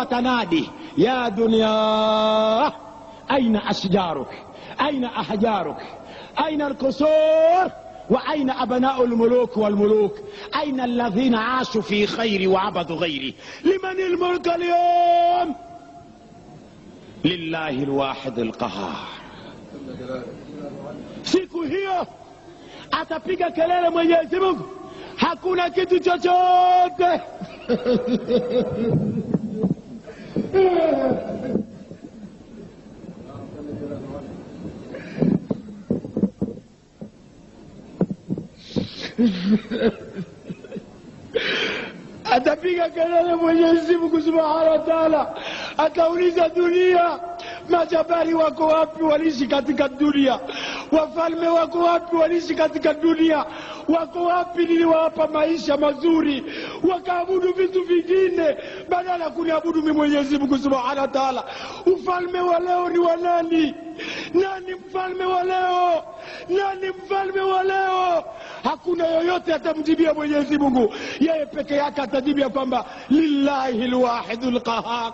watanadi ya dunia aina ashjaruk aina ahjaruk aina alqusur وأين أبناء الملوك والملوك أين الذين عاشوا في خير وعبدوا غيري لمن الملك اليوم لله الواحد القهار siku hiyo atapiga kelele Mwenyezi Mungu hakuna kitu chochote atapiga kelele Mwenyezi Mungu Subhanahu wa Ta'ala atauliza dunia majabari wako wapi waliishi katika dunia wafalme wako wapi waliishi katika dunia wako wapi niliwapa maisha mazuri wakaabudu vitu vingine badala kuniabudu mimi Mwenyezi Mungu Subhanahu wa Ta'ala ufalme wa leo ni wa nani nani mfalme wa leo nani mfalme wa leo hakuna yoyote atamjibia Mwenyezi Mungu yeye peke yake atajibia kwamba lillahi alwahidul qahhar